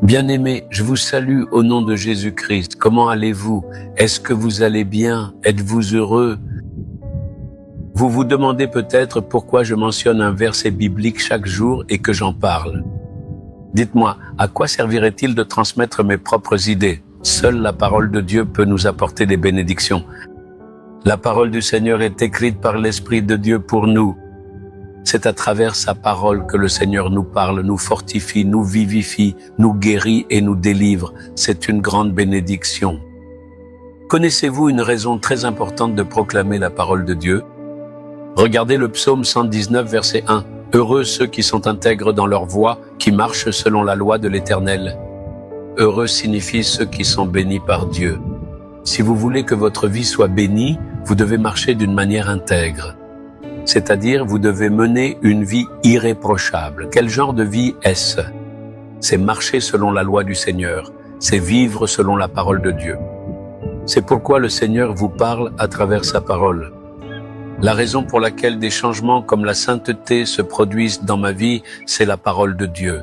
Bien-aimés, je vous salue au nom de Jésus-Christ. Comment allez-vous? Est-ce que vous allez bien? Êtes-vous heureux? Vous vous demandez peut-être pourquoi je mentionne un verset biblique chaque jour et que j'en parle. Dites-moi, à quoi servirait-il de transmettre mes propres idées? Seule la parole de Dieu peut nous apporter des bénédictions. La parole du Seigneur est écrite par l'Esprit de Dieu pour nous. C'est à travers sa parole que le Seigneur nous parle, nous fortifie, nous vivifie, nous guérit et nous délivre. C'est une grande bénédiction. Connaissez-vous une raison très importante de proclamer la parole de Dieu? Regardez le psaume 119, verset 1. « Heureux ceux qui sont intègres dans leur voie, qui marchent selon la loi de l'Éternel. » Heureux signifie ceux qui sont bénis par Dieu. Si vous voulez que votre vie soit bénie, vous devez marcher d'une manière intègre. C'est-à-dire, vous devez mener une vie irréprochable. Quel genre de vie est-ce? C'est marcher selon la loi du Seigneur. C'est vivre selon la parole de Dieu. C'est pourquoi le Seigneur vous parle à travers sa parole. La raison pour laquelle des changements comme la sainteté se produisent dans ma vie, c'est la parole de Dieu.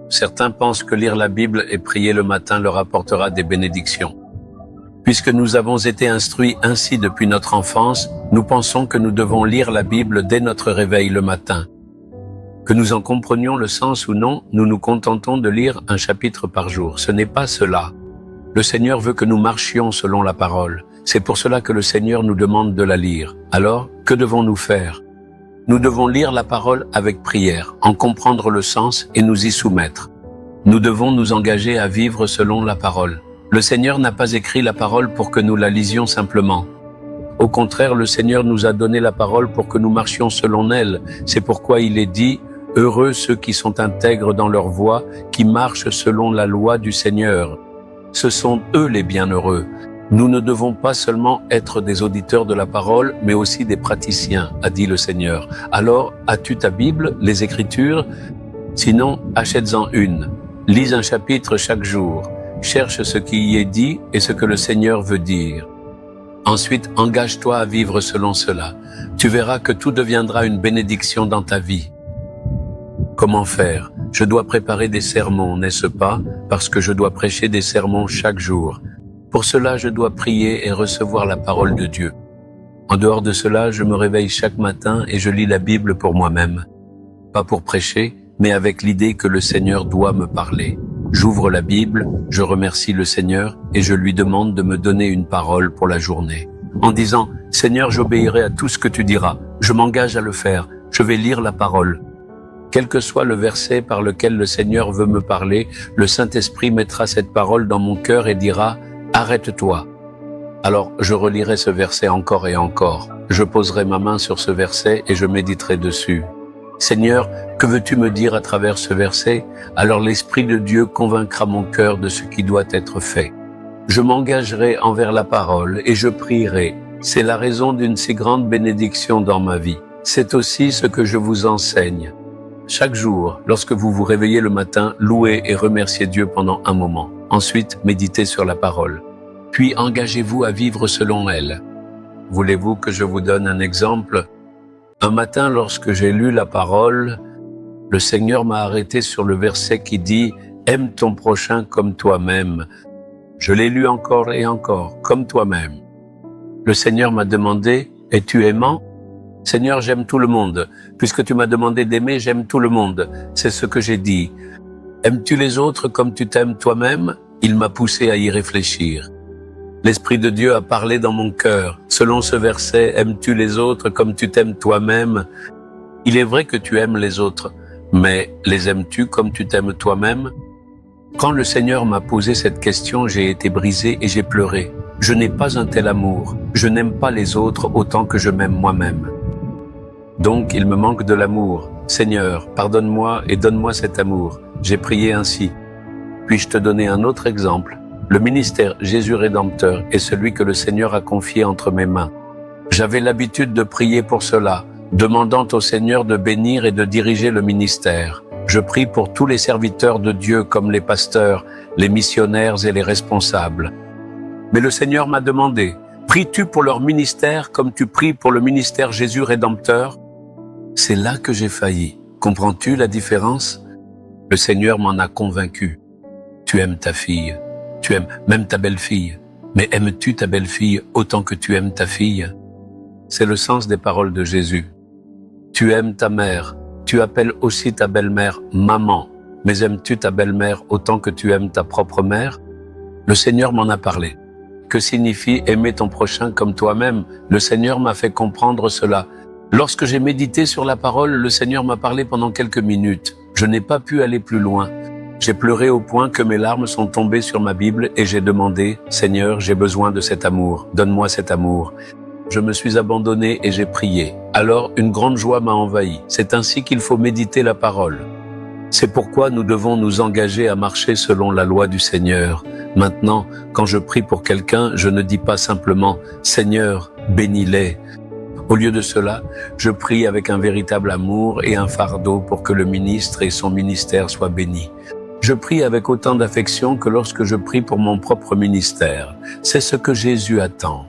Certains pensent que lire la Bible et prier le matin leur apportera des bénédictions. Puisque nous avons été instruits ainsi depuis notre enfance, nous pensons que nous devons lire la Bible dès notre réveil le matin. Que nous en comprenions le sens ou non, nous nous contentons de lire un chapitre par jour. Ce n'est pas cela. Le Seigneur veut que nous marchions selon la parole. C'est pour cela que le Seigneur nous demande de la lire. Alors, que devons-nous faire? Nous devons lire la parole avec prière, en comprendre le sens et nous y soumettre. Nous devons nous engager à vivre selon la parole. Le Seigneur n'a pas écrit la parole pour que nous la lisions simplement. Au contraire, le Seigneur nous a donné la parole pour que nous marchions selon elle. C'est pourquoi il est dit « Heureux ceux qui sont intègres dans leur voie, qui marchent selon la loi du Seigneur. » Ce sont eux les bienheureux. Nous ne devons pas seulement être des auditeurs de la parole, mais aussi des praticiens, a dit le Seigneur. Alors, as-tu ta Bible, les Écritures? Sinon, achète-en une. Lis un chapitre chaque jour. Cherche ce qui y est dit et ce que le Seigneur veut dire. Ensuite, engage-toi à vivre selon cela. Tu verras que tout deviendra une bénédiction dans ta vie. Comment faire? Je dois préparer des sermons, n'est-ce pas? Parce que je dois prêcher des sermons chaque jour. Pour cela, je dois prier et recevoir la parole de Dieu. En dehors de cela, je me réveille chaque matin et je lis la Bible pour moi-même. Pas pour prêcher, mais avec l'idée que le Seigneur doit me parler. J'ouvre la Bible, je remercie le Seigneur et je lui demande de me donner une parole pour la journée. En disant « Seigneur, j'obéirai à tout ce que tu diras. Je m'engage à le faire. Je vais lire la parole. » Quel que soit le verset par lequel le Seigneur veut me parler, le Saint-Esprit mettra cette parole dans mon cœur et dira « Arrête-toi ». Alors je relirai ce verset encore et encore. Je poserai ma main sur ce verset et je méditerai dessus. Seigneur, que veux-tu me dire à travers ce verset? Alors l'Esprit de Dieu convaincra mon cœur de ce qui doit être fait. Je m'engagerai envers la parole et je prierai. C'est la raison d'une si grande bénédiction dans ma vie. C'est aussi ce que je vous enseigne. Chaque jour, lorsque vous vous réveillez le matin, louez et remerciez Dieu pendant un moment. Ensuite, méditez sur la parole. Puis engagez-vous à vivre selon elle. Voulez-vous que je vous donne un exemple? Un matin, lorsque j'ai lu la parole, le Seigneur m'a arrêté sur le verset qui dit « Aime ton prochain comme toi-même ». Je l'ai lu encore et encore, comme toi-même. Le Seigneur m'a demandé « Es-tu aimant ?» Seigneur, j'aime tout le monde. Puisque tu m'as demandé d'aimer, j'aime tout le monde. C'est ce que j'ai dit. Aimes-tu les autres comme tu t'aimes toi-même? Il m'a poussé à y réfléchir. L'Esprit de Dieu a parlé dans mon cœur. Selon ce verset, aimes-tu les autres comme tu t'aimes toi-même? Il est vrai que tu aimes les autres, mais les aimes-tu comme tu t'aimes toi-même? Quand le Seigneur m'a posé cette question, j'ai été brisé et j'ai pleuré. Je n'ai pas un tel amour. Je n'aime pas les autres autant que je m'aime moi-même. Donc, il me manque de l'amour. Seigneur, pardonne-moi et donne-moi cet amour. J'ai prié ainsi. Puis-je te donner un autre exemple? Le ministère Jésus Rédempteur est celui que le Seigneur a confié entre mes mains. J'avais l'habitude de prier pour cela, demandant au Seigneur de bénir et de diriger le ministère. Je prie pour tous les serviteurs de Dieu comme les pasteurs, les missionnaires et les responsables. Mais le Seigneur m'a demandé, pries-tu pour leur ministère comme tu pries pour le ministère Jésus Rédempteur? C'est là que j'ai failli. Comprends-tu la différence? Le Seigneur m'en a convaincu. Tu aimes ta fille, tu aimes même ta belle-fille. Mais aimes-tu ta belle-fille autant que tu aimes ta fille? C'est le sens des paroles de Jésus. Tu aimes ta mère, tu appelles aussi ta belle-mère maman, mais aimes-tu ta belle-mère autant que tu aimes ta propre mère? Le Seigneur m'en a parlé. Que signifie aimer ton prochain comme toi-même? Le Seigneur m'a fait comprendre cela. Lorsque j'ai médité sur la parole, le Seigneur m'a parlé pendant quelques minutes. Je n'ai pas pu aller plus loin. J'ai pleuré au point que mes larmes sont tombées sur ma Bible et j'ai demandé, « Seigneur, j'ai besoin de cet amour, donne-moi cet amour. » Je me suis abandonné et j'ai prié. Alors une grande joie m'a envahi. C'est ainsi qu'il faut méditer la parole. C'est pourquoi nous devons nous engager à marcher selon la loi du Seigneur. Maintenant, quand je prie pour quelqu'un, je ne dis pas simplement « Seigneur, bénis-les ». Au lieu de cela, je prie avec un véritable amour et un fardeau pour que le ministre et son ministère soient bénis. Je prie avec autant d'affection que lorsque je prie pour mon propre ministère. C'est ce que Jésus attend.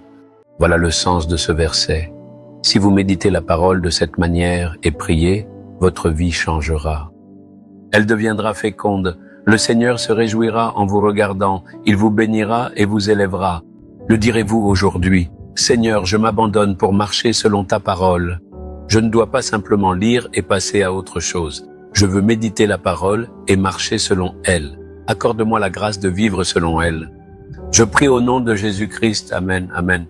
Voilà le sens de ce verset. Si vous méditez la parole de cette manière et priez, votre vie changera. Elle deviendra féconde. Le Seigneur se réjouira en vous regardant. Il vous bénira et vous élèvera. Le direz-vous aujourd'hui? Seigneur, je m'abandonne pour marcher selon ta parole. Je ne dois pas simplement lire et passer à autre chose. Je veux méditer la parole et marcher selon elle. Accorde-moi la grâce de vivre selon elle. Je prie au nom de Jésus-Christ. Amen, amen.